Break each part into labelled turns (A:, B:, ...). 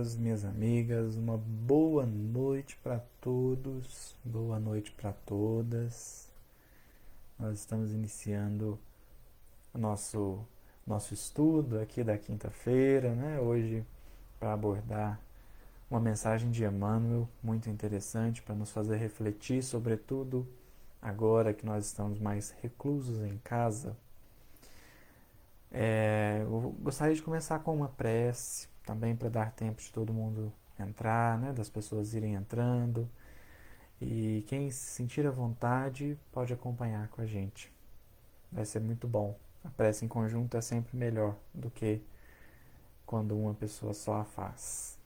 A: amigos, minhas amigas, uma boa noite para todos, boa noite para todas. Nós estamos iniciando o nosso estudo aqui da quinta-feira, né? Hoje para abordar uma mensagem de Emmanuel muito interessante para nos fazer refletir, sobretudo agora que nós estamos mais reclusos em casa. Eu gostaria de começar com uma prece, também para dar tempo de todo mundo entrar, né, das pessoas irem entrando. E quem se sentir à vontade pode acompanhar com a gente. Vai ser muito bom. A prece em conjunto é sempre melhor do que quando uma pessoa só a faz.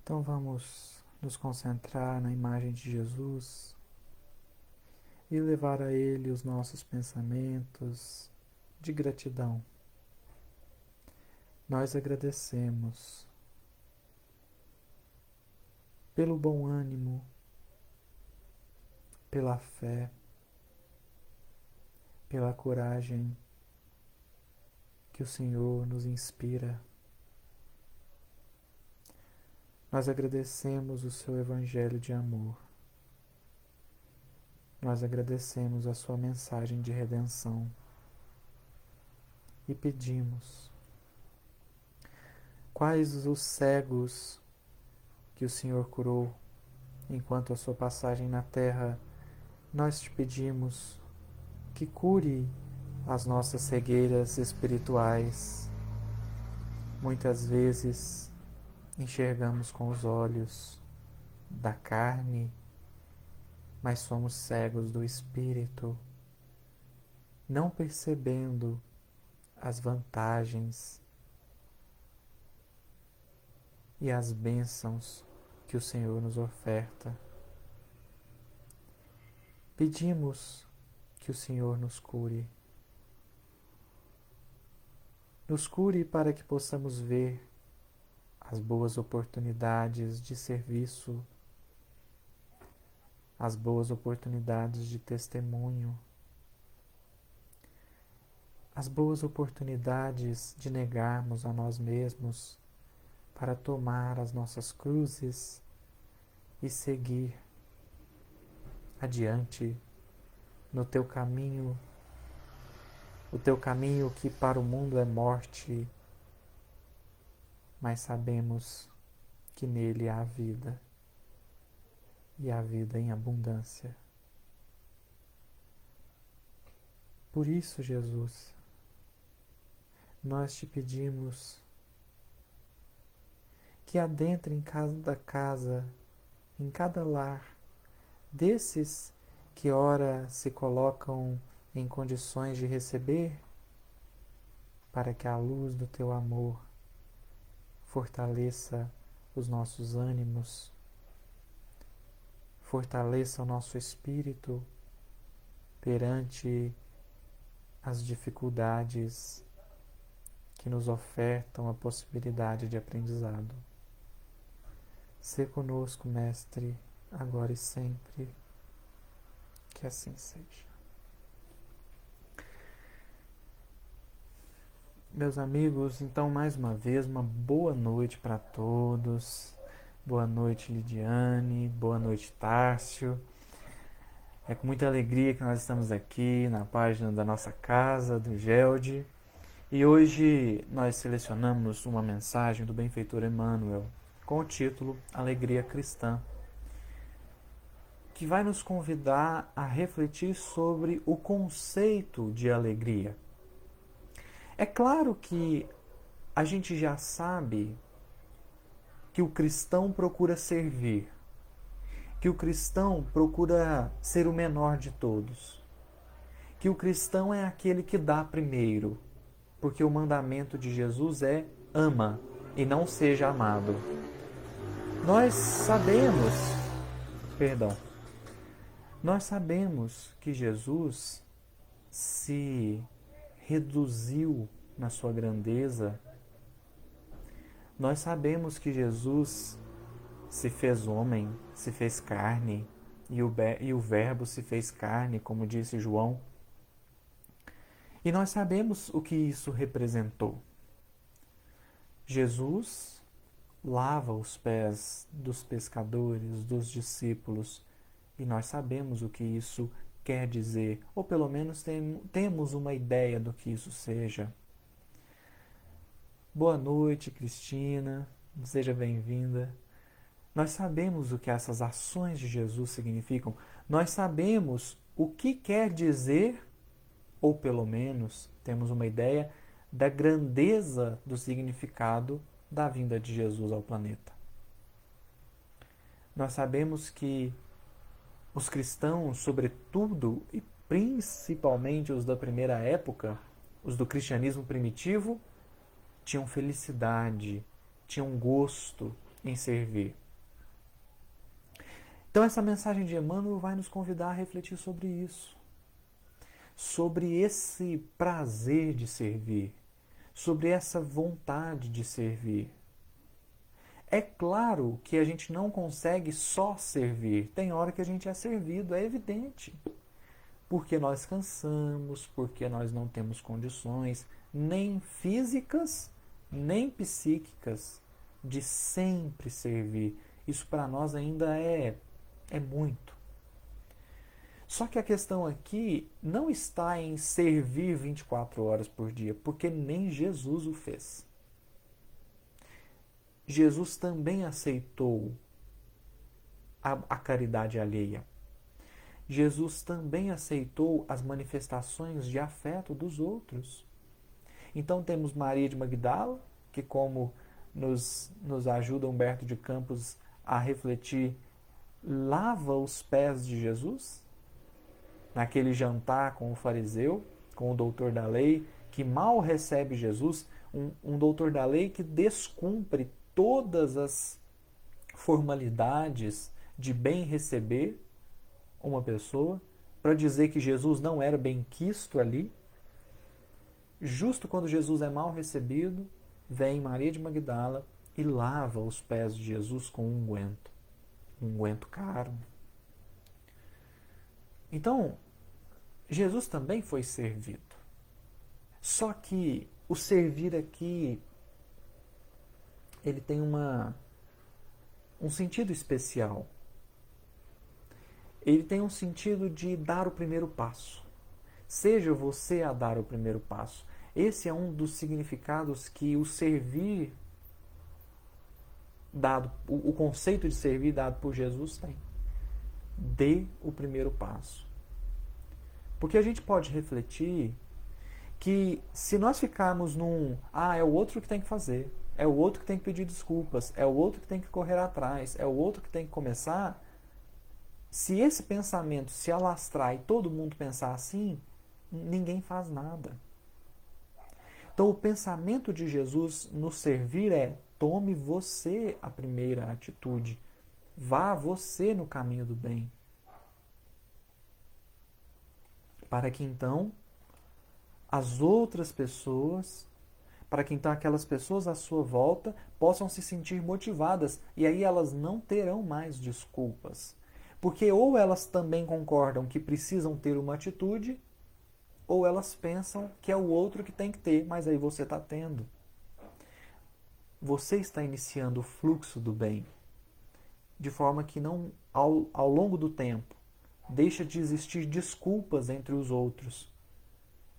A: Então vamos nos concentrar na imagem de Jesus e levar a Ele os nossos pensamentos de gratidão. Nós agradecemos pelo bom ânimo, pela fé, pela coragem que o Senhor nos inspira. Nós agradecemos o seu Evangelho de amor. Nós agradecemos a sua mensagem de redenção e pedimos: quais os cegos que o Senhor curou enquanto a sua passagem na terra, nós te pedimos que cure as nossas cegueiras espirituais. Muitas vezes enxergamos com os olhos da carne, mas somos cegos do espírito, não percebendo as vantagens e as bênçãos que o Senhor nos oferta. Pedimos que o Senhor nos cure. Nos cure para que possamos ver as boas oportunidades de serviço, as boas oportunidades de testemunho, as boas oportunidades de negarmos a nós mesmos para tomar as nossas cruzes e seguir adiante no teu caminho, o teu caminho que para o mundo é morte, mas sabemos que nele há vida, e há vida em abundância. Por isso, Jesus, nós te pedimos que adentre em cada casa, em cada lar, desses que ora se colocam em condições de receber, para que a luz do teu amor fortaleça os nossos ânimos, fortaleça o nosso espírito perante as dificuldades que nos ofertam a possibilidade de aprendizado. Sê conosco, Mestre, agora e sempre, que assim seja. Meus amigos, então mais uma vez, uma boa noite para todos. Boa noite, Lidiane, boa noite, Tárcio. É com muita alegria que nós estamos aqui na página da nossa casa, do Gelde. E hoje nós selecionamos uma mensagem do benfeitor Emmanuel com o título Alegria Cristã, que vai nos convidar a refletir sobre o conceito de alegria. É claro que a gente já sabe que o cristão procura servir, que o cristão procura ser o menor de todos, que o cristão é aquele que dá primeiro, porque o mandamento de Jesus é ama e não seja amado. Nós sabemos que Jesus se reduziu na sua grandeza. Nós sabemos que Jesus se fez homem, se fez carne, e o Verbo se fez carne, como disse João. E nós sabemos o que isso representou. Jesus lava os pés dos pescadores, dos discípulos, e nós sabemos o que isso quer dizer, ou pelo menos temos uma ideia do que isso seja. Boa noite, Cristina, seja bem-vinda. Nós sabemos o que essas ações de Jesus significam, nós sabemos o que quer dizer, ou pelo menos temos uma ideia da grandeza do significado da vinda de Jesus ao planeta. Nós sabemos que os cristãos, sobretudo e principalmente os da primeira época, os do cristianismo primitivo, tinham felicidade, tinham gosto em servir. Então essa mensagem de Emmanuel vai nos convidar a refletir sobre isso, sobre esse prazer de servir, sobre essa vontade de servir. É claro que a gente não consegue só servir, tem hora que a gente é servido, é evidente. Porque nós cansamos, porque nós não temos condições, nem físicas, nem psíquicas, de sempre servir. Isso para nós ainda é muito. Só que a questão aqui não está em servir 24 horas por dia, porque nem Jesus o fez. Jesus também aceitou a caridade alheia. Jesus também aceitou as manifestações de afeto dos outros. Então temos Maria de Magdala, que como nos ajuda Humberto de Campos a refletir, lava os pés de Jesus, naquele jantar com o fariseu, com o doutor da lei, que mal recebe Jesus, um doutor da lei que descumpre todas as formalidades de bem receber uma pessoa, para dizer que Jesus não era bem quisto ali. Justo quando Jesus é mal recebido, vem Maria de Magdala e lava os pés de Jesus com um unguento caro. Então, Jesus também foi servido. Só que o servir aqui, ele tem um sentido especial. Ele tem um sentido de dar o primeiro passo. Seja você a dar o primeiro passo. Esse é um dos significados que o servir dado, o conceito de servir dado por Jesus tem. Dê o primeiro passo. Porque a gente pode refletir que se nós ficarmos é o outro que tem que fazer, é o outro que tem que pedir desculpas, é o outro que tem que correr atrás, é o outro que tem que começar, se esse pensamento se alastrar e todo mundo pensar assim, ninguém faz nada. Então o pensamento de Jesus no servir é: tome você a primeira atitude, vá você no caminho do bem. Para que então as outras pessoas, para que então aquelas pessoas à sua volta possam se sentir motivadas, e aí elas não terão mais desculpas. Porque ou elas também concordam que precisam ter uma atitude, ou elas pensam que é o outro que tem que ter, mas aí você está tendo. Você está iniciando o fluxo do bem, de forma que não, ao longo do tempo, deixa de existir desculpas entre os outros.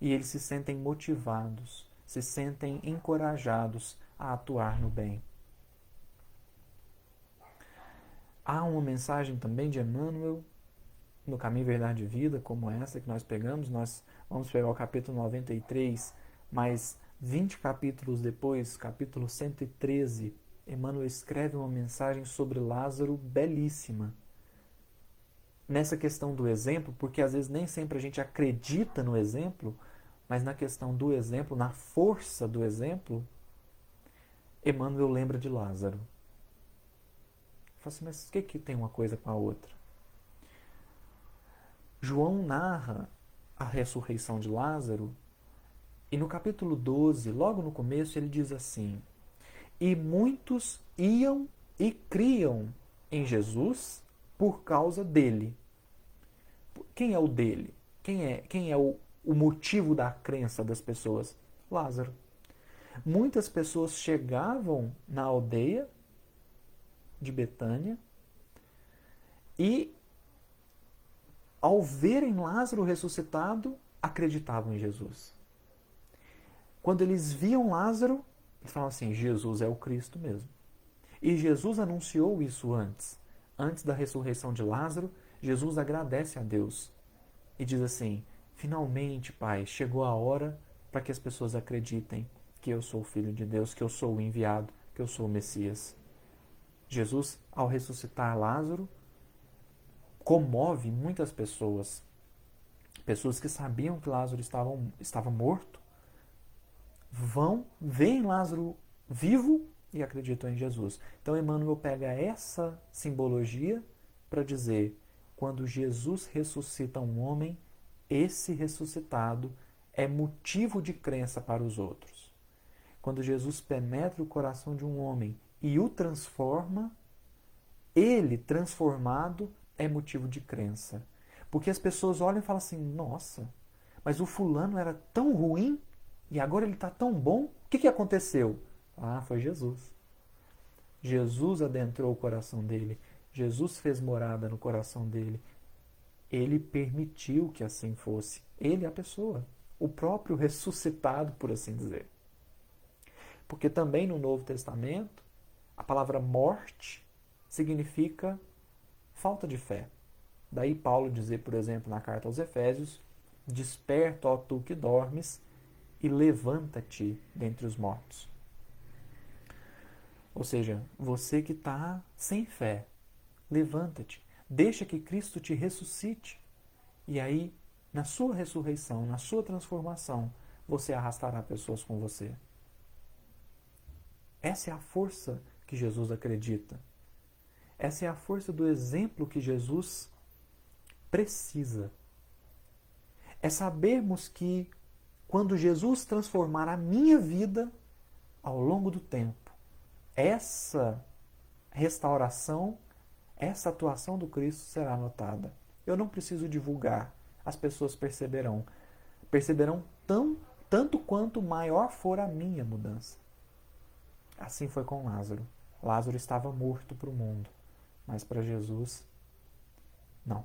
A: E eles se sentem motivados, se sentem encorajados a atuar no bem. Há uma mensagem também de Emmanuel no Caminho, Verdade e Vida, como essa que nós pegamos. Nós vamos pegar o capítulo 93, mas 20 capítulos depois, capítulo 113, Emmanuel escreve uma mensagem sobre Lázaro belíssima. Nessa questão do exemplo, porque às vezes nem sempre a gente acredita no exemplo, mas na questão do exemplo, na força do exemplo, Emmanuel lembra de Lázaro. Fala assim, mas o que tem uma coisa com a outra? João narra a ressurreição de Lázaro e no capítulo 12, logo no começo, ele diz assim: e muitos iam e criam em Jesus por causa dele. Quem é o dele? Quem é o motivo da crença das pessoas? Lázaro. Muitas pessoas chegavam na aldeia de Betânia e, ao verem Lázaro ressuscitado, acreditavam em Jesus. Quando eles viam Lázaro, eles falavam assim, Jesus é o Cristo mesmo. E Jesus anunciou isso antes. Antes da ressurreição de Lázaro, Jesus agradece a Deus e diz assim, finalmente, Pai, chegou a hora para que as pessoas acreditem que eu sou o Filho de Deus, que eu sou o enviado, que eu sou o Messias. Jesus, ao ressuscitar Lázaro, comove muitas pessoas. Pessoas que sabiam que Lázaro estava morto, veem Lázaro vivo e acreditam em Jesus. Então Emmanuel pega essa simbologia para dizer, quando Jesus ressuscita um homem, esse ressuscitado é motivo de crença para os outros. Quando Jesus penetra o coração de um homem e o transforma, ele transformado é motivo de crença. Porque as pessoas olham e falam assim, nossa, mas o fulano era tão ruim e agora ele está tão bom, o que aconteceu? Ah, foi Jesus. Jesus adentrou o coração dele, Jesus fez morada no coração dele, ele permitiu que assim fosse. Ele é a pessoa, o próprio ressuscitado, por assim dizer. Porque também no Novo Testamento, a palavra morte significa falta de fé. Daí Paulo dizer, por exemplo, na carta aos Efésios, desperta, ó tu que dormes, e levanta-te dentre os mortos. Ou seja, você que está sem fé, levanta-te, deixa que Cristo te ressuscite. E aí, na sua ressurreição, na sua transformação, você arrastará pessoas com você. Essa é a força que Jesus acredita. Essa é a força do exemplo que Jesus precisa. É sabermos que quando Jesus transformar a minha vida ao longo do tempo, essa restauração, essa atuação do Cristo será notada. Eu não preciso divulgar, as pessoas perceberão. Perceberão tanto quanto maior for a minha mudança. Assim foi com Lázaro. Lázaro estava morto para o mundo, mas para Jesus, não.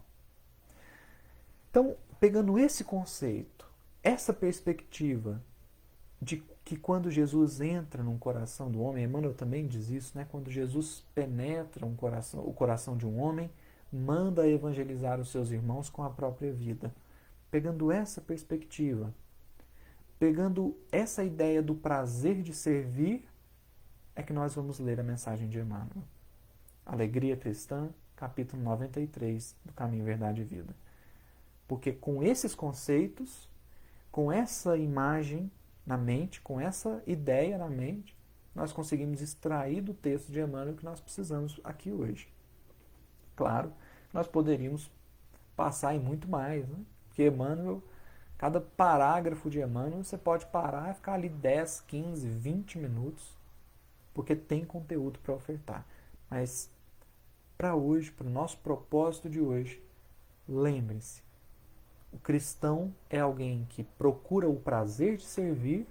A: Então, pegando esse conceito, essa perspectiva de que quando Jesus entra num coração do homem, Emmanuel também diz isso, né? Quando Jesus penetra o coração de um homem, manda evangelizar os seus irmãos com a própria vida. Pegando essa perspectiva, pegando essa ideia do prazer de servir, é que nós vamos ler a mensagem de Emmanuel. Alegria Cristã, capítulo 93 do Caminho, Verdade e Vida. Porque com esses conceitos, com essa imagem na mente, com essa ideia na mente, nós conseguimos extrair do texto de Emmanuel o que nós precisamos aqui hoje. Claro, nós poderíamos passar em muito mais, né? Porque Emmanuel, cada parágrafo de Emmanuel, você pode parar e ficar ali 10, 15, 20 minutos, porque tem conteúdo para ofertar. Mas, para hoje, para o nosso propósito de hoje, lembre-se, o cristão é alguém que procura o prazer de servir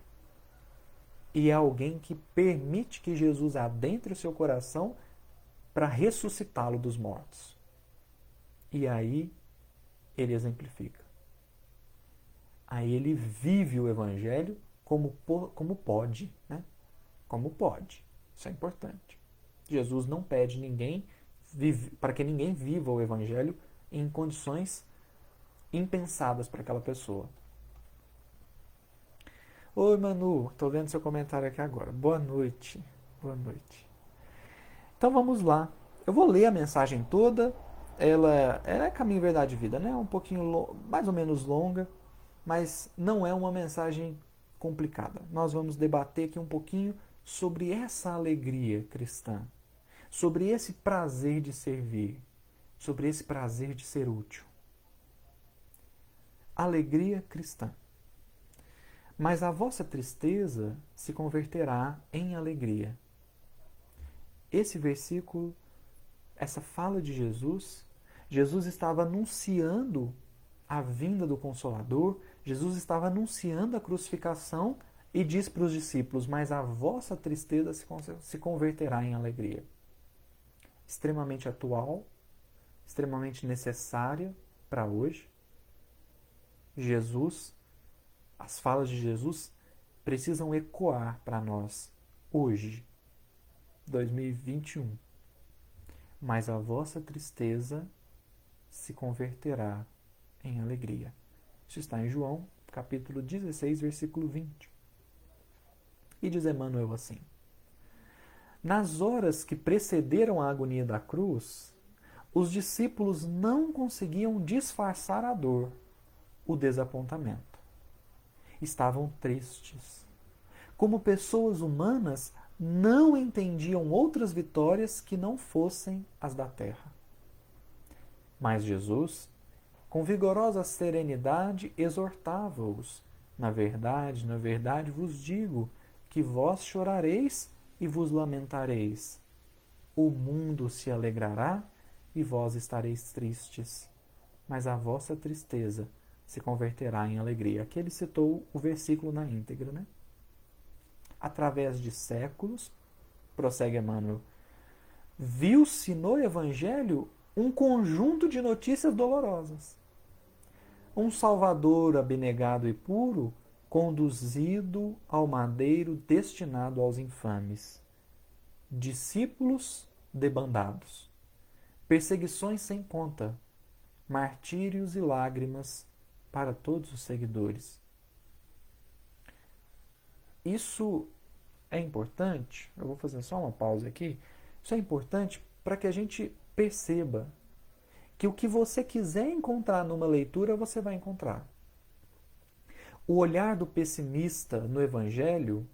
A: e é alguém que permite que Jesus adentre o seu coração para ressuscitá-lo dos mortos. E aí ele exemplifica. Aí ele vive o evangelho como pode, né? Como pode. Isso é importante. Jesus não pede para que ninguém viva o evangelho em condições impensadas para aquela pessoa. Oi, Manu, estou vendo seu comentário aqui agora. Boa noite. Boa noite. Então vamos lá. Eu vou ler a mensagem toda. Ela é Caminho, Verdade e Vida, né? Um pouquinho, mais ou menos longa, mas não é uma mensagem complicada. Nós vamos debater aqui um pouquinho sobre essa alegria cristã, sobre esse prazer de servir, sobre esse prazer de ser útil. Alegria cristã. Mas a vossa tristeza se converterá em alegria. Esse versículo, essa fala de Jesus, Jesus estava anunciando a vinda do Consolador, Jesus estava anunciando a crucificação E diz para os discípulos: mas a vossa tristeza se converterá em alegria. Extremamente atual, extremamente necessária para hoje. Jesus, as falas de Jesus precisam ecoar para nós hoje, 2021. Mas a vossa tristeza se converterá em alegria. Isso está em João, capítulo 16, versículo 20. E diz Emmanuel assim: nas horas que precederam a agonia da cruz, os discípulos não conseguiam disfarçar a dor, o desapontamento. Estavam tristes. Como pessoas humanas, não entendiam outras vitórias que não fossem as da terra. Mas Jesus, com vigorosa serenidade, exortava-os: na verdade vos digo que vós chorareis e vos lamentareis. O mundo se alegrará e vós estareis tristes, mas a vossa tristeza se converterá em alegria. Aqui ele citou o versículo na íntegra, né? Através de séculos, prossegue Emmanuel, viu-se no Evangelho um conjunto de notícias dolorosas. Um Salvador abnegado e puro, conduzido ao madeiro destinado aos infames. Discípulos debandados. Perseguições sem conta. Martírios e lágrimas para todos os seguidores. Isso é importante, eu vou fazer só uma pausa aqui. Isso é importante para que a gente perceba que o que você quiser encontrar numa leitura, você vai encontrar. O olhar do pessimista no Evangelho,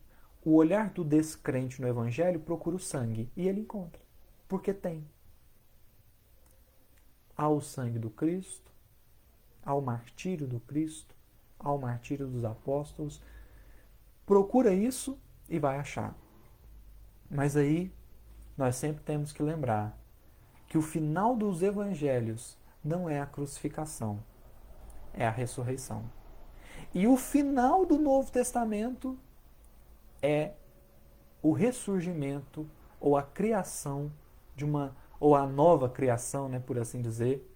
A: o olhar do descrente no Evangelho procura o sangue, e ele encontra, porque tem. Há o sangue do Cristo, há o martírio do Cristo, há o martírio dos apóstolos. Procura isso e vai achar. Mas aí nós sempre temos que lembrar que o final dos evangelhos não é a crucificação, é a ressurreição. E o final do Novo Testamento é o ressurgimento ou a criação de uma, ou a nova criação, né, por assim dizer,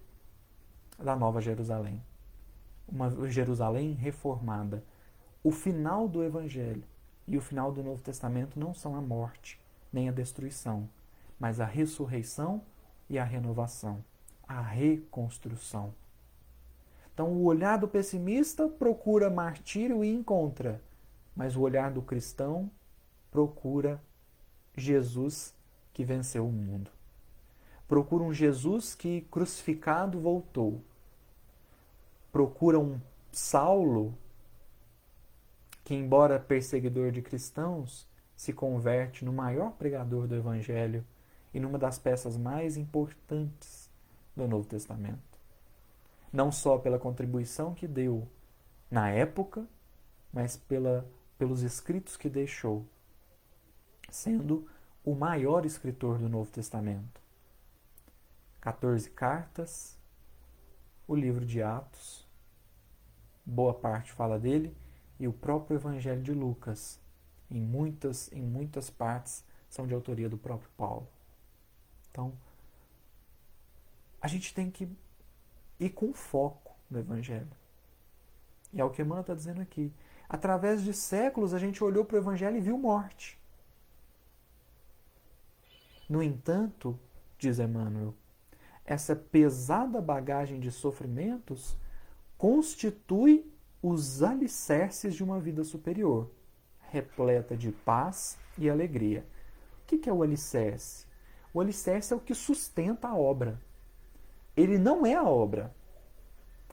A: da Nova Jerusalém. Uma Jerusalém reformada. O final do Evangelho e o final do Novo Testamento não são a morte, nem a destruição, mas a ressurreição e a renovação, a reconstrução. Então, o olhar do pessimista procura martírio e encontra, mas o olhar do cristão procura Jesus que venceu o mundo. Procura um Jesus que, crucificado, voltou. Procura um Saulo que, embora perseguidor de cristãos, se converte no maior pregador do Evangelho e numa das peças mais importantes do Novo Testamento. Não só pela contribuição que deu na época, mas pelos escritos que deixou, sendo o maior escritor do Novo Testamento. 14 cartas, o livro de Atos, boa parte fala dele, e o próprio Evangelho de Lucas, em muitas partes, são de autoria do próprio Paulo. Então, a gente tem que ir com foco no Evangelho. E é o que Emmanuel está dizendo aqui. Através de séculos, a gente olhou para o Evangelho e viu morte. No entanto, diz Emmanuel, essa pesada bagagem de sofrimentos constitui os alicerces de uma vida superior, repleta de paz e alegria. O que é o alicerce? O alicerce é o que sustenta a obra. Ele não é a obra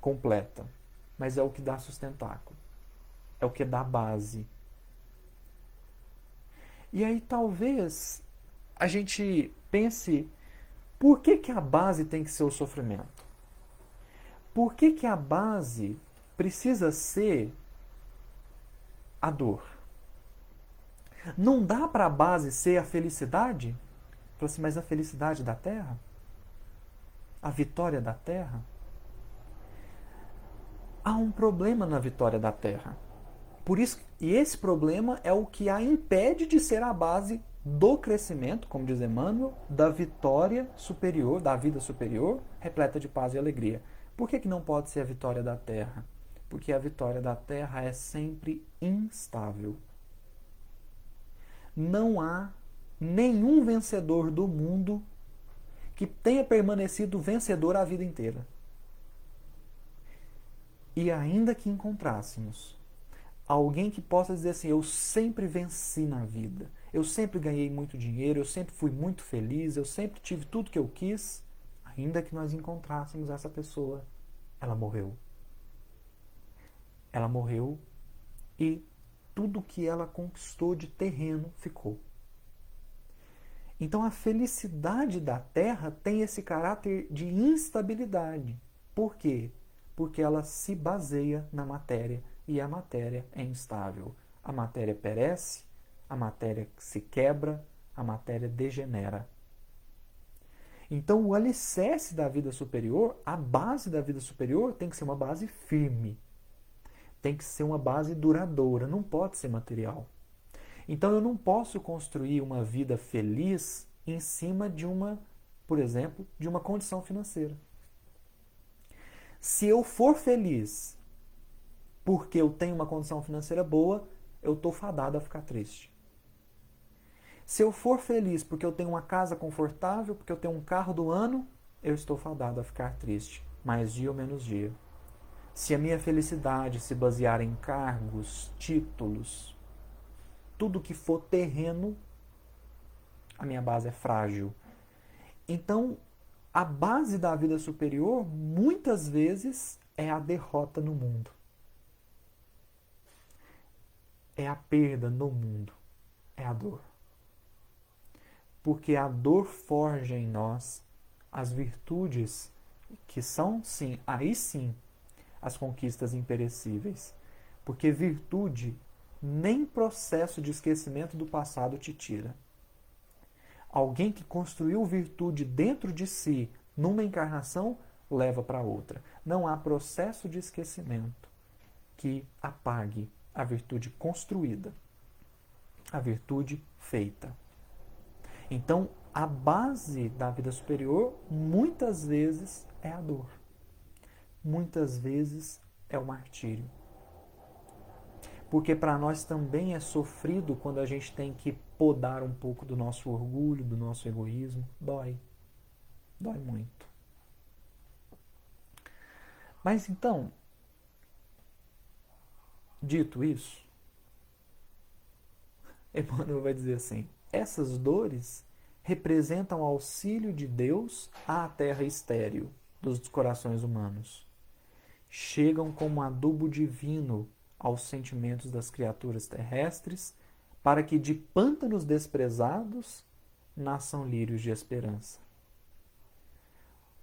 A: completa, mas é o que dá sustentáculo. É o que dá base. E aí talvez a gente pense, por que a base tem que ser o sofrimento? Por que a base precisa ser a dor? Não dá para a base ser a felicidade? Mas a felicidade da terra? A vitória da terra? Há um problema na vitória da terra. Por isso, e esse problema é o que a impede de ser a base do crescimento, como diz Emmanuel, da vitória superior, da vida superior, repleta de paz e alegria. Por que não pode ser a vitória da terra? Porque a vitória da terra é sempre instável. Não há nenhum vencedor do mundo que tenha permanecido vencedor a vida inteira. E ainda que encontrássemos alguém que possa dizer assim, eu sempre venci na vida, eu sempre ganhei muito dinheiro, eu sempre fui muito feliz, eu sempre tive tudo que eu quis, ainda que nós encontrássemos essa pessoa, ela morreu. Ela morreu e tudo que ela conquistou de terreno ficou. Então a felicidade da Terra tem esse caráter de instabilidade. Por quê? Porque ela se baseia na matéria e a matéria é instável. A matéria perece, a matéria se quebra, a matéria degenera. Então o alicerce da vida superior, a base da vida superior tem que ser uma base firme. Tem que ser uma base duradoura, não pode ser material. Então eu não posso construir uma vida feliz em cima de uma, por exemplo, de uma condição financeira. Se eu for feliz porque eu tenho uma condição financeira boa, eu estou fadado a ficar triste. Se eu for feliz porque eu tenho uma casa confortável, porque eu tenho um carro do ano, eu estou fadado a ficar triste, mais dia ou menos dia. Se a minha felicidade se basear em cargos, títulos, tudo que for terreno, a minha base é frágil. Então, a base da vida superior, muitas vezes, é a derrota no mundo. É a perda no mundo. É a dor. Porque a dor forja em nós as virtudes que são, sim, aí sim, as conquistas imperecíveis. Porque virtude nem processo de esquecimento do passado te tira. Alguém que construiu virtude dentro de si, numa encarnação, leva para outra. Não há processo de esquecimento que apague a virtude construída, a virtude feita. Então, a base da vida superior, muitas vezes, é a dor. Muitas vezes é o martírio. Porque para nós também é sofrido quando a gente tem que podar um pouco do nosso orgulho, do nosso egoísmo. Dói. Dói muito. Mas então, dito isso, Emmanuel vai dizer assim, essas dores representam o auxílio de Deus à terra estéril dos corações humanos. Chegam como adubo divino aos sentimentos das criaturas terrestres, para que de pântanos desprezados nasçam lírios de esperança.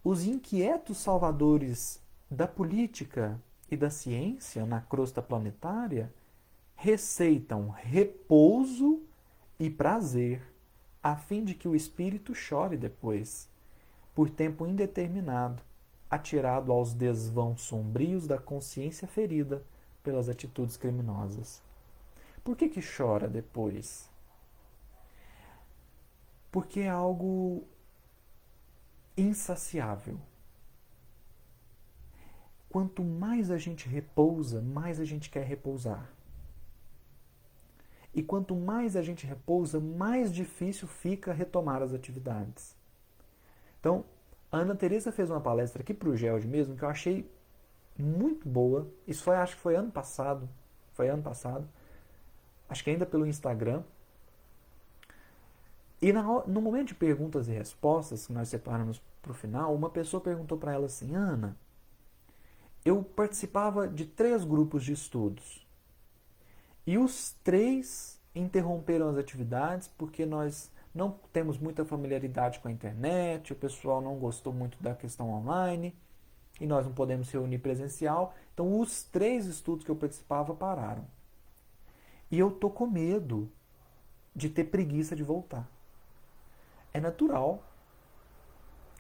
A: Os inquietos salvadores da política e da ciência na crosta planetária receitam repouso e prazer, a fim de que o espírito chore depois, por tempo indeterminado, atirado aos desvãos sombrios da consciência ferida pelas atitudes criminosas. Por que chora depois? Porque é algo insaciável. Quanto mais a gente repousa, mais a gente quer repousar. E quanto mais a gente repousa, mais difícil fica retomar as atividades. Então, a Ana Teresa fez uma palestra aqui para o GELD mesmo, que eu achei muito boa. Isso foi, acho que foi ano passado. Acho que ainda pelo Instagram. E no momento de perguntas e respostas, que nós separamos para o final, uma pessoa perguntou para ela assim, Ana, eu participava de 3 grupos de estudos. E os 3 interromperam as atividades porque nós não temos muita familiaridade com a internet, o pessoal não gostou muito da questão online, e nós não podemos se reunir presencial. Então, os 3 estudos que eu participava pararam. E eu tô com medo de ter preguiça de voltar. É natural.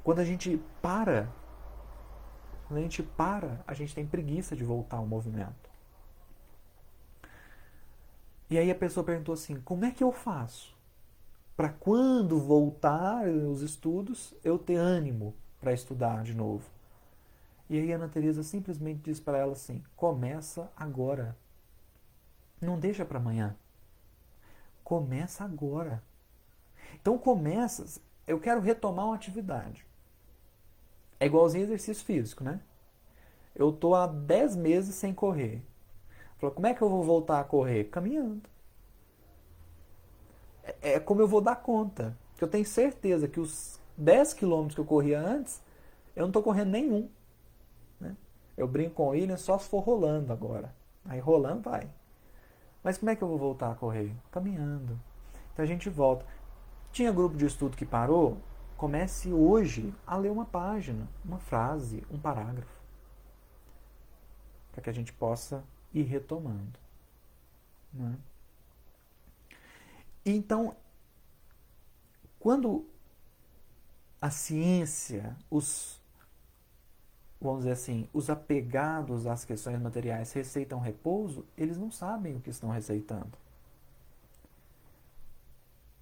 A: Quando a gente para, a gente tem preguiça de voltar ao movimento. E aí a pessoa perguntou assim: como é que eu faço para quando voltar os estudos eu ter ânimo para estudar de novo? E aí a Ana Teresa simplesmente diz para ela assim: começa agora. Não deixa para amanhã. Começa agora. Então começa. Eu quero retomar uma atividade. É igualzinho exercício físico, né? Eu tô há 10 meses sem correr. Falou, como é que eu vou voltar a correr? Caminhando. É como eu vou dar conta. Porque eu tenho certeza que os 10 quilômetros que eu corria antes, eu não estou correndo nenhum. Né? Eu brinco com o William só se for rolando agora. Aí rolando vai. Mas como é que eu vou voltar a correr? Caminhando. Então a gente volta. Tinha grupo de estudo que parou? Comece hoje a ler uma página, uma frase, um parágrafo. Para que a gente possa ir retomando. Né? Então, quando a ciência, vamos dizer assim, os apegados às questões materiais receitam repouso, eles não sabem o que estão receitando.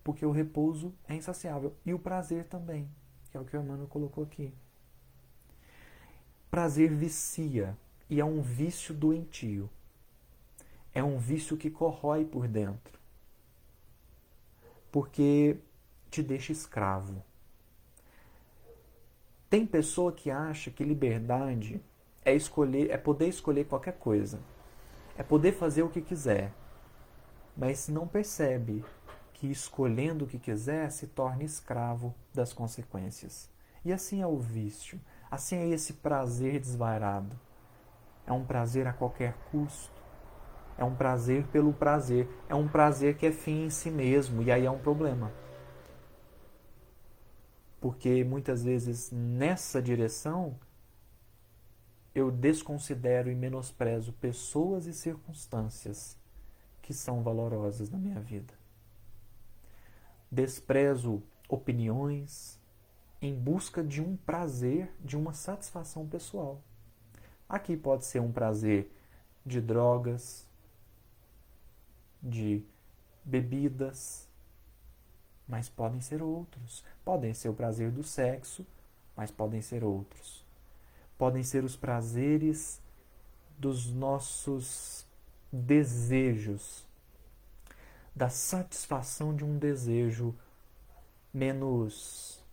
A: Porque o repouso é insaciável. E o prazer também, que é o que o Emmanuel colocou aqui. Prazer vicia e é um vício doentio. É um vício que corrói por dentro. Porque te deixa escravo. Tem pessoa que acha que liberdade é poder escolher qualquer coisa. É poder fazer o que quiser. Mas não percebe que escolhendo o que quiser se torna escravo das consequências. E assim é o vício. Assim é esse prazer desvairado. É um prazer a qualquer custo. É um prazer pelo prazer. É um prazer que é fim em si mesmo. E aí é um problema. Porque muitas vezes nessa direção eu desconsidero e menosprezo pessoas e circunstâncias que são valorosas na minha vida. Desprezo opiniões em busca de um prazer, de uma satisfação pessoal. Aqui pode ser um prazer de drogas, de bebidas, mas podem ser outros. Podem ser o prazer do sexo, mas podem ser outros. Podem ser os prazeres dos nossos desejos, da satisfação de um desejo menos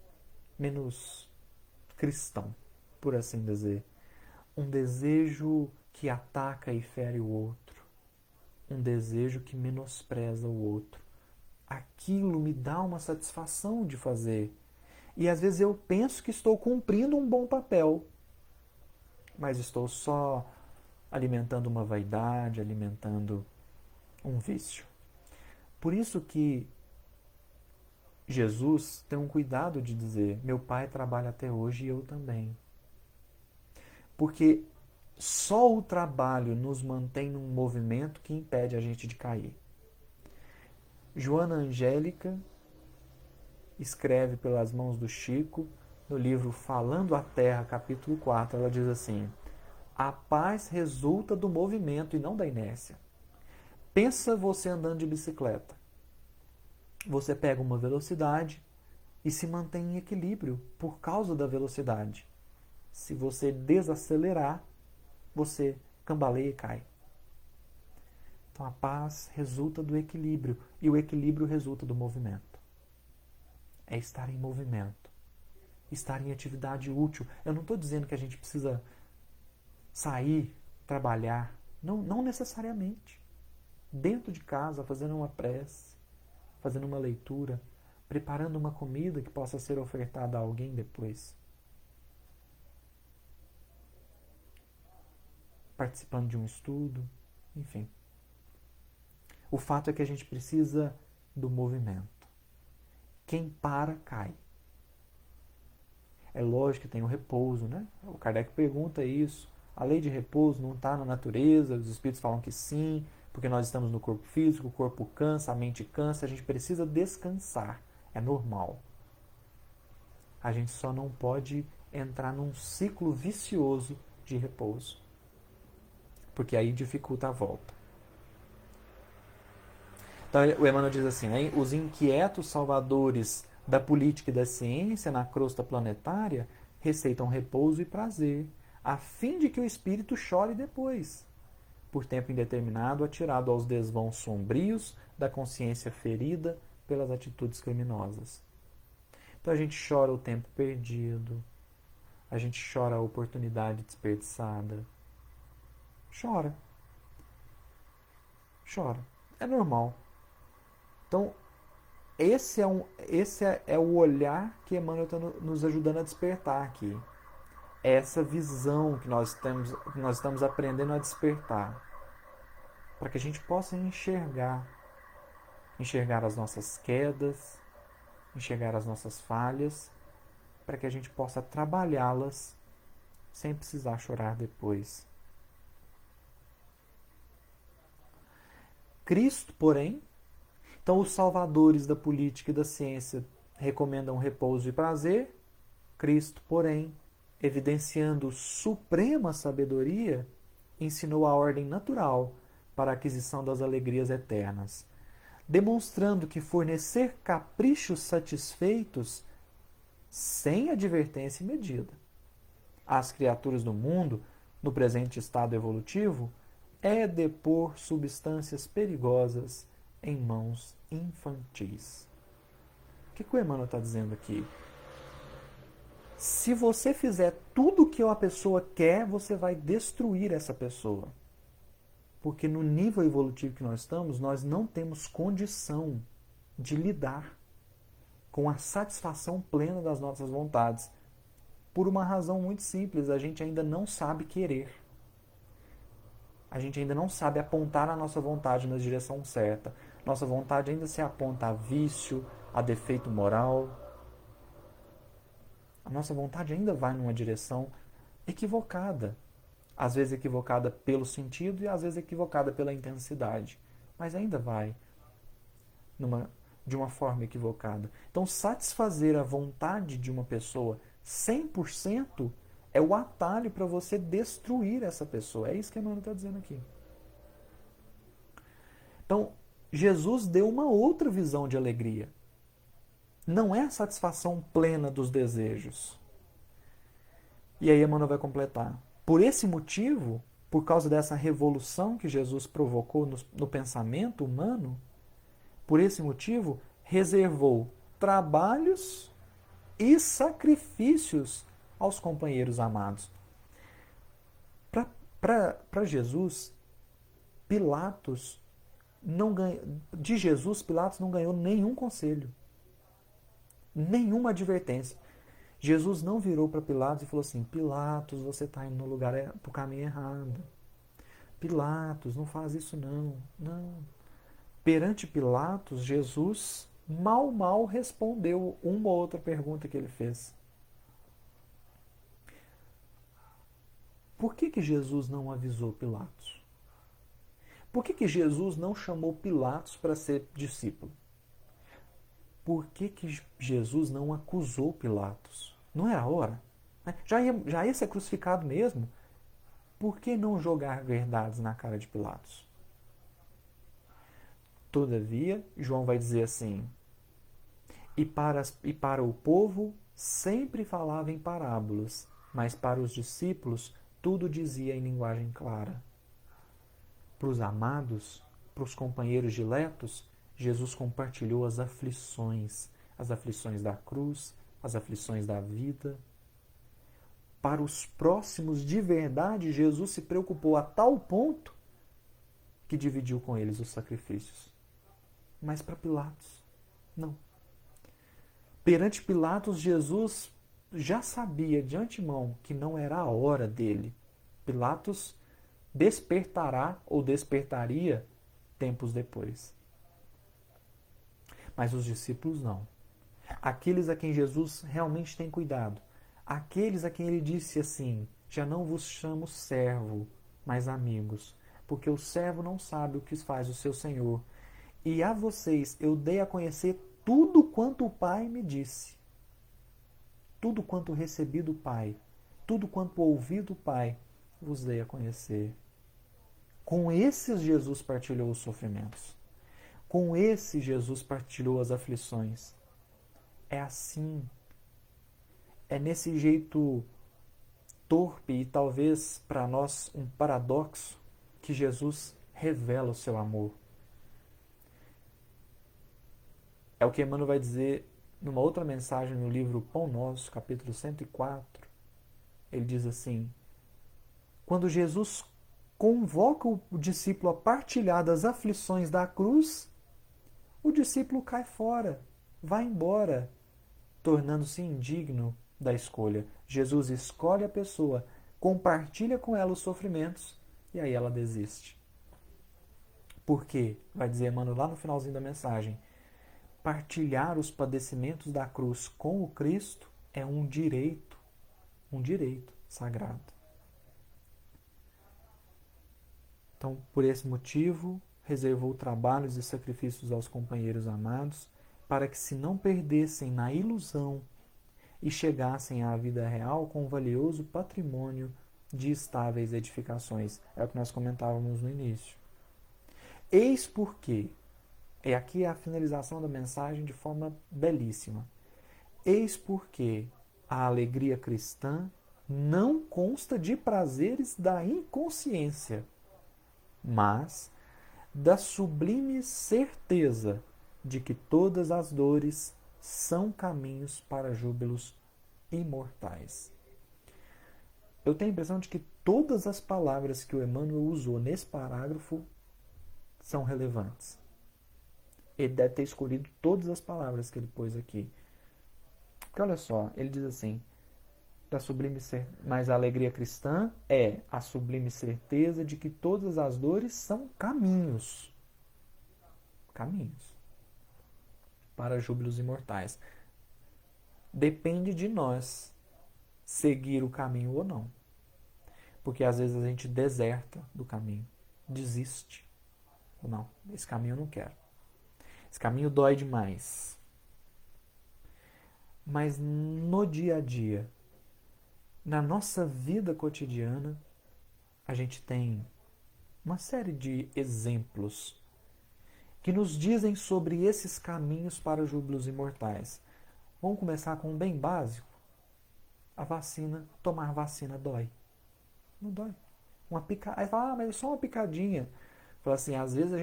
A: cristão, por assim dizer. Um desejo que ataca e fere o outro. Um desejo que menospreza o outro. Aquilo me dá uma satisfação de fazer. E às vezes eu penso que estou cumprindo um bom papel, mas estou só alimentando uma vaidade, alimentando um vício. Por isso que Jesus tem um cuidado de dizer: meu pai trabalha até hoje e eu também. Porque só o trabalho nos mantém num movimento que impede a gente de cair. Joana Angélica escreve pelas mãos do Chico, no livro Falando a Terra, capítulo 4, ela diz assim: a paz resulta do movimento e não da inércia. Pensa você andando de bicicleta. Você pega uma velocidade e se mantém em equilíbrio por causa da velocidade. Se você desacelerar, você cambaleia e cai. Então a paz resulta do equilíbrio e o equilíbrio resulta do movimento. É estar em movimento, estar em atividade útil. Eu não estou dizendo que a gente precisa sair, trabalhar. Não, não necessariamente. Dentro de casa, fazendo uma prece, fazendo uma leitura, preparando uma comida que possa ser ofertada a alguém depois. Participando de um estudo, enfim. O fato é que a gente precisa do movimento. Quem para, cai. É lógico que tem o repouso, né? O Kardec pergunta isso. A lei de repouso não está na natureza, os espíritos falam que sim, porque nós estamos no corpo físico, o corpo cansa, a mente cansa, a gente precisa descansar. É normal. A gente só não pode entrar num ciclo vicioso de repouso, porque aí dificulta a volta. Então o Emmanuel diz assim, né, os inquietos salvadores da política e da ciência na crosta planetária receitam repouso e prazer, a fim de que o espírito chore depois, por tempo indeterminado, atirado aos desvãos sombrios da consciência ferida pelas atitudes criminosas. Então a gente chora o tempo perdido, a gente chora a oportunidade desperdiçada. Chora. Chora. É normal. Então, esse é o olhar que Emmanuel está nos ajudando a despertar aqui. É essa visão que nós estamos aprendendo a despertar. Para que a gente possa enxergar as nossas quedas, enxergar as nossas falhas, para que a gente possa trabalhá-las sem precisar chorar depois. Cristo, porém, então os salvadores da política e da ciência recomendam repouso e prazer. Cristo, porém, evidenciando suprema sabedoria, ensinou a ordem natural para a aquisição das alegrias eternas, demonstrando que fornecer caprichos satisfeitos sem advertência e medida às criaturas do mundo, no presente estado evolutivo, é depor substâncias perigosas em mãos infantis. O que o Emmanuel está dizendo aqui? Se você fizer tudo o que a pessoa quer, você vai destruir essa pessoa. Porque no nível evolutivo que nós estamos, nós não temos condição de lidar com a satisfação plena das nossas vontades. Por uma razão muito simples, a gente ainda não sabe querer. A gente ainda não sabe apontar a nossa vontade na direção certa. Nossa vontade ainda se aponta a vício, a defeito moral. A nossa vontade ainda vai numa direção equivocada. Às vezes equivocada pelo sentido e às vezes equivocada pela intensidade. Mas ainda vai de uma forma equivocada. Então, satisfazer a vontade de uma pessoa 100% é o atalho para você destruir essa pessoa. É isso que Emmanuel está dizendo aqui. Então, Jesus deu uma outra visão de alegria. Não é a satisfação plena dos desejos. E aí Emmanuel vai completar. Por esse motivo, por causa dessa revolução que Jesus provocou no pensamento humano, por esse motivo, reservou trabalhos e sacrifícios aos companheiros amados. Para Jesus, Pilatos de Jesus, Pilatos não ganhou nenhum conselho, nenhuma advertência. Jesus não virou para Pilatos e falou assim: Pilatos, você está indo no lugar, para o caminho errado. Pilatos, não faz isso não. Não. Perante Pilatos, Jesus mal respondeu uma ou outra pergunta que ele fez. Por que Jesus não avisou Pilatos? Por que Jesus não chamou Pilatos para ser discípulo? Por que Jesus não acusou Pilatos? Não era a hora? Já ia ser crucificado mesmo. Por que não jogar verdades na cara de Pilatos? Todavia, João vai dizer assim: e para o povo sempre falava em parábolas, mas para os discípulos tudo dizia em linguagem clara. Para os amados, para os companheiros diletos, Jesus compartilhou as aflições da cruz, as aflições da vida. Para os próximos de verdade, Jesus se preocupou a tal ponto que dividiu com eles os sacrifícios. Mas para Pilatos, não. Perante Pilatos, Jesus já sabia de antemão que não era a hora dele. Pilatos despertará ou despertaria tempos depois. Mas os discípulos não. Aqueles a quem Jesus realmente tem cuidado. Aqueles a quem ele disse assim: já não vos chamo servo, mas amigos, porque o servo não sabe o que faz o seu senhor. E a vocês eu dei a conhecer tudo quanto o Pai me disse. Tudo quanto recebi do Pai, tudo quanto ouvi do Pai, vos dei a conhecer. Com esses Jesus partilhou os sofrimentos. Com esse Jesus partilhou as aflições. É assim, é nesse jeito torpe e talvez para nós um paradoxo que Jesus revela o seu amor. É o que Emmanuel vai dizer numa outra mensagem no livro Pão Nosso, capítulo 104. Ele diz assim: quando Jesus convoca o discípulo a partilhar das aflições da cruz, o discípulo cai fora, vai embora, tornando-se indigno da escolha. Jesus escolhe a pessoa, compartilha com ela os sofrimentos e aí ela desiste. Por quê? Vai dizer Emmanuel lá no finalzinho da mensagem. Partilhar os padecimentos da cruz com o Cristo é um direito sagrado. Então, por esse motivo, reservou trabalhos e sacrifícios aos companheiros amados, para que se não perdessem na ilusão e chegassem à vida real com um valioso patrimônio de estáveis edificações. É o que nós comentávamos no início. Eis porque, e aqui é a finalização da mensagem de forma belíssima, eis porque a alegria cristã não consta de prazeres da inconsciência, mas da sublime certeza de que todas as dores são caminhos para júbilos imortais. Eu tenho a impressão de que todas as palavras que o Emmanuel usou nesse parágrafo são relevantes. Ele deve ter escolhido todas as palavras que ele pôs aqui. Porque olha só, ele diz assim, mas a alegria cristã é a sublime certeza de que todas as dores são caminhos. Caminhos para júbilos imortais. Depende de nós seguir o caminho ou não. Porque às vezes a gente deserta do caminho, desiste. Ou não, esse caminho eu não quero. Esse caminho dói demais. Mas no dia a dia, na nossa vida cotidiana, a gente tem uma série de exemplos que nos dizem sobre esses caminhos para júbilos imortais. Vamos começar com um bem básico. A vacina, tomar vacina dói. Não dói. Uma picada. Aí fala, mas é só uma picadinha. Fala assim, às vezes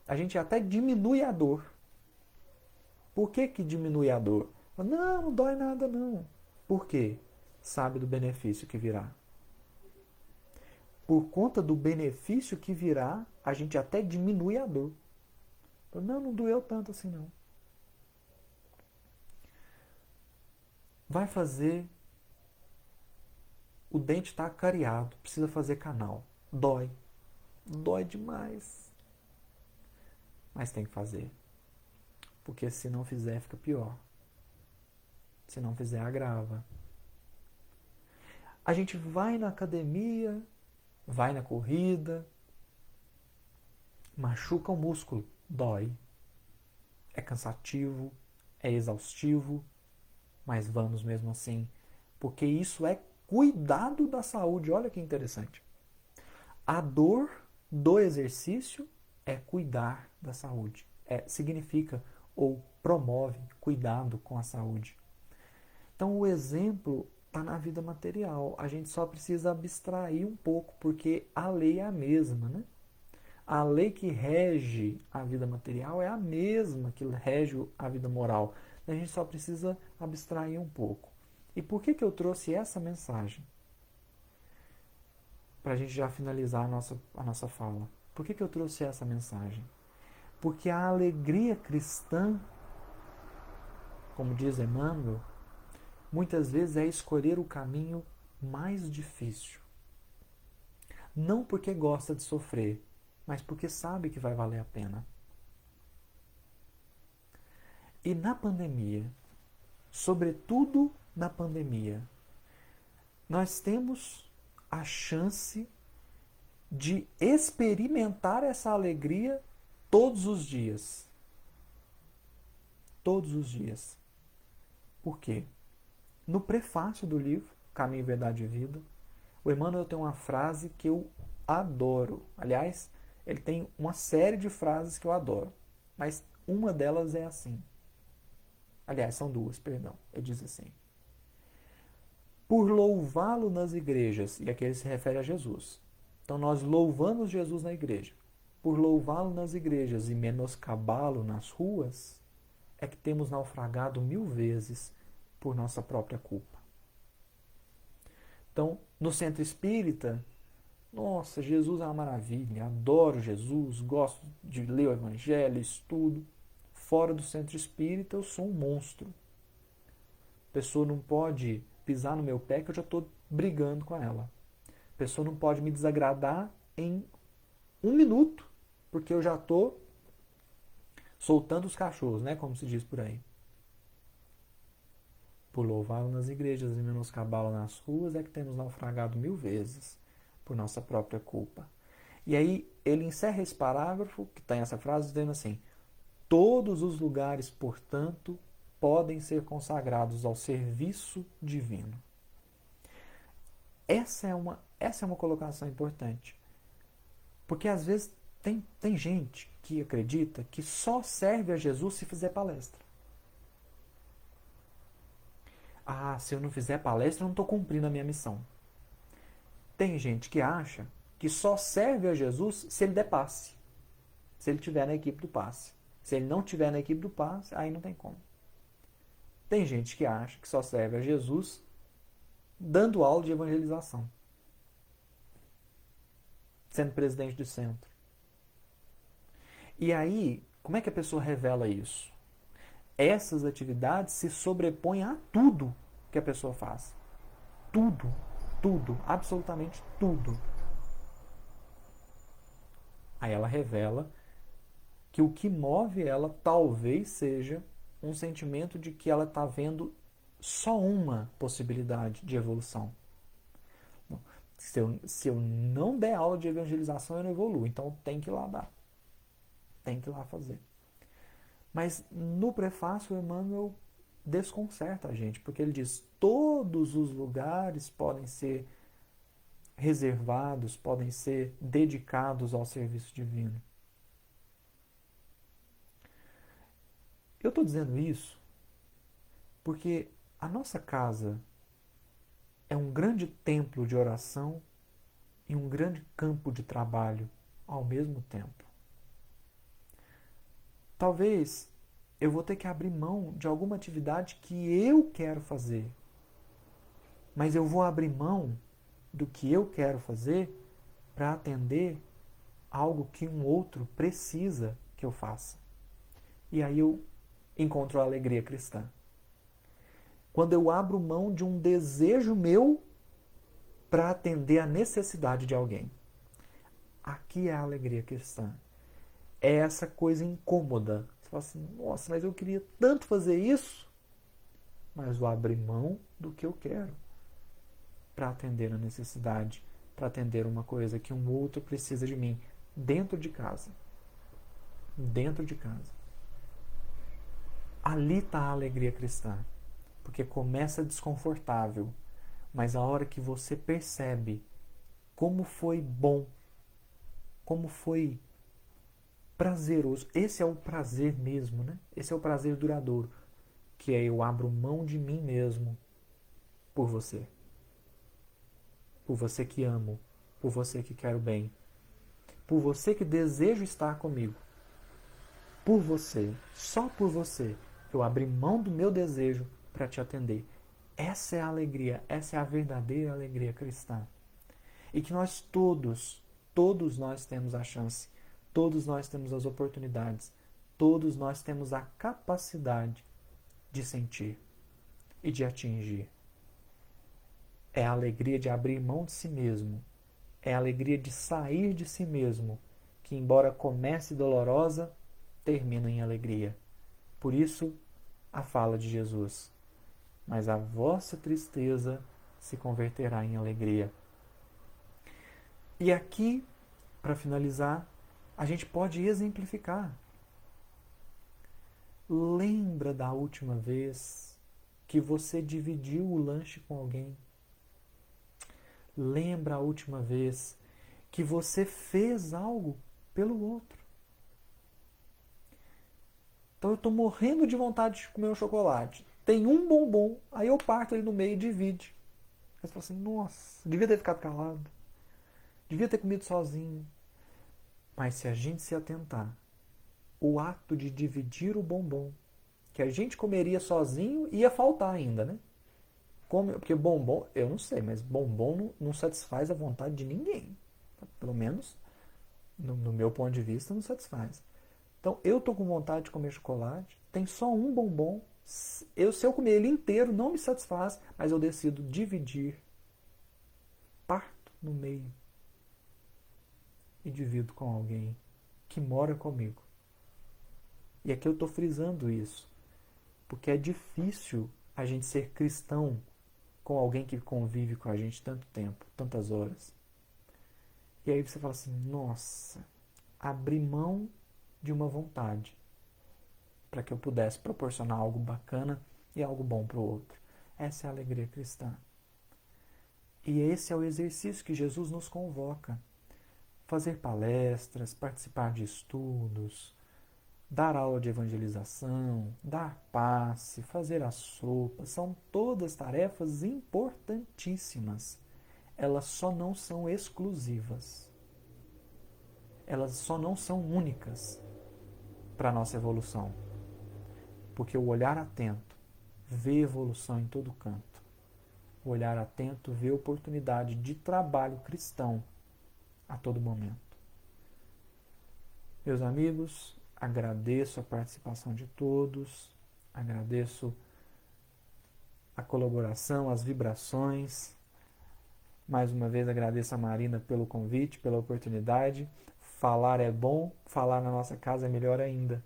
A: a gente até diminui a dor. Por que diminui a dor? Fala, não dói nada não. Por quê? Sabe do benefício que virá. Por conta do benefício que virá, a gente até diminui a dor. Fala, não doeu tanto assim não. Vai fazer, o dente está cariado, precisa fazer canal. Dói demais. Mas tem que fazer. Porque se não fizer, fica pior. Se não fizer, agrava. A gente vai na academia, vai na corrida, machuca o músculo, dói. É cansativo, é exaustivo, mas vamos mesmo assim. Porque isso é cuidado da saúde. Olha que interessante. A dor do exercício é cuidar da saúde. Significa ou promove cuidado com a saúde. Então o exemplo está na vida material. A gente só precisa abstrair um pouco, porque a lei é a mesma, né? A lei que rege a vida material é a mesma que rege a vida moral. A gente só precisa abstrair um pouco. E por que eu trouxe essa mensagem? Para a gente já finalizar a nossa fala. Por que eu trouxe essa mensagem? Porque a alegria cristã, como diz Emmanuel, muitas vezes é escolher o caminho mais difícil. Não porque gosta de sofrer, mas porque sabe que vai valer a pena. E na pandemia, sobretudo na pandemia, nós temos a chance de experimentar essa alegria todos os dias. Todos os dias. Por quê? No prefácio do livro, Caminho, Verdade e Vida, o Emmanuel tem uma frase que eu adoro. Aliás, ele tem uma série de frases que eu adoro. mas uma delas é assim. Aliás, são duas, perdão. Ele diz assim: por louvá-lo nas igrejas, e aqui ele se refere a Jesus. Então nós louvamos Jesus na igreja. Por louvá-lo nas igrejas e menoscabá-lo nas ruas, é que temos naufragado 1000 vezes por nossa própria culpa. Então, no centro espírita, nossa, Jesus é uma maravilha, adoro Jesus, gosto de ler o Evangelho, estudo. Fora do centro espírita, eu sou um monstro. A pessoa não pode pisar no meu pé que eu já estou brigando com ela. A pessoa não pode me desagradar em 1 minuto, porque eu já estou soltando os cachorros, né? Como se diz por aí. Por louvá-lo nas igrejas e menoscabá-lo nas ruas é que temos naufragado 1000 vezes por nossa própria culpa. E aí ele encerra esse parágrafo, que tem essa frase, dizendo assim: todos os lugares, portanto, podem ser consagrados ao serviço divino. Essa é uma colocação importante. Porque às vezes tem gente que acredita que só serve a Jesus se fizer palestra. Ah, se eu não fizer palestra, eu não estou cumprindo a minha missão. Tem gente que acha que só serve a Jesus se ele der passe. Se ele estiver na equipe do passe. Se ele não estiver na equipe do passe, aí não tem como. Tem gente que acha que só serve a Jesus dando aula de evangelização. Sendo presidente do centro. E aí, como é que a pessoa revela isso? Essas atividades se sobrepõem a tudo que a pessoa faz. Tudo, tudo, absolutamente tudo. Aí ela revela que o que move ela talvez seja um sentimento de que ela está vendo só uma possibilidade de evolução. Se eu não der aula de evangelização, eu não evoluo. Então tem que ir lá dar. Tem que ir lá fazer. Mas no prefácio, Emmanuel desconcerta a gente, porque ele diz: todos os lugares podem ser reservados, podem ser dedicados ao serviço divino. Eu estou dizendo isso porque a nossa casa é um grande templo de oração e um grande campo de trabalho ao mesmo tempo. Talvez eu vou ter que abrir mão de alguma atividade que eu quero fazer, mas eu vou abrir mão do que eu quero fazer para atender algo que um outro precisa que eu faça. E aí eu encontro a alegria cristã. Quando eu abro mão de um desejo meu para atender a necessidade de alguém. Aqui é a alegria cristã. É essa coisa incômoda. Você fala assim: nossa, mas eu queria tanto fazer isso, mas vou abrir mão do que eu quero para atender a necessidade, para atender uma coisa que um outro precisa de mim, dentro de casa. Dentro de casa. Ali está a alegria cristã, porque começa desconfortável, mas a hora que você percebe como foi bom, como foi prazeroso, esse é o prazer mesmo, né? Esse é o prazer duradouro, que é eu abro mão de mim mesmo por você. Por você que amo, por você que quero bem, por você que desejo estar comigo. Por você, só por você, eu abri mão do meu desejo para te atender. Essa é a alegria, essa é a verdadeira alegria cristã. E que nós todos nós temos a chance, todos nós temos as oportunidades, todos nós temos a capacidade de sentir e de atingir. É a alegria de abrir mão de si mesmo, é a alegria de sair de si mesmo, que embora comece dolorosa, termina em alegria. Por isso, a fala de Jesus: mas a vossa tristeza se converterá em alegria. E aqui, para finalizar, a gente pode exemplificar. Lembra da última vez que você dividiu o lanche com alguém? Lembra a última vez que você fez algo pelo outro? Então eu estou morrendo de vontade de comer um chocolate. Tem um bombom, aí eu parto ele no meio e divide. Aí você fala assim, nossa, devia ter ficado calado. Devia ter comido sozinho. Mas se a gente se atentar, o ato de dividir o bombom, que a gente comeria sozinho, ia faltar ainda, né? Porque bombom, eu não sei, mas bombom não satisfaz a vontade de ninguém. Pelo menos, no meu ponto de vista, não satisfaz. Então, eu tô com vontade de comer chocolate, tem só um bombom. Se eu comer ele inteiro, não me satisfaz, mas eu decido dividir, parto no meio e divido com alguém que mora comigo. E aqui eu estou frisando isso, porque é difícil a gente ser cristão com alguém que convive com a gente tanto tempo, tantas horas. E aí você fala assim, nossa, abri mão de uma vontade para que eu pudesse proporcionar algo bacana e algo bom para o outro. Essa é a alegria cristã. E esse é o exercício que Jesus nos convoca. Fazer palestras, participar de estudos, dar aula de evangelização, dar passe, fazer a sopa, são todas tarefas importantíssimas. Elas só não são exclusivas. Elas só não são únicas para a nossa evolução. Porque o olhar atento vê evolução em todo canto. O olhar atento vê oportunidade de trabalho cristão a todo momento. Meus amigos, agradeço a participação de todos, agradeço a colaboração, as vibrações. Mais uma vez agradeço a Marina pelo convite, pela oportunidade. Falar é bom, falar na nossa casa é melhor ainda.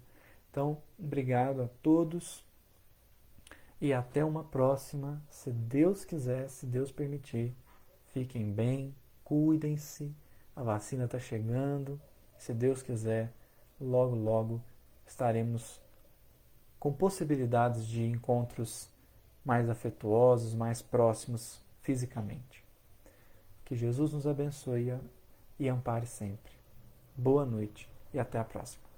A: Então, obrigado a todos e até uma próxima, se Deus quiser, se Deus permitir. Fiquem bem, cuidem-se, a vacina está chegando. Se Deus quiser, logo, logo estaremos com possibilidades de encontros mais afetuosos, mais próximos fisicamente. Que Jesus nos abençoe e ampare sempre. Boa noite e até a próxima.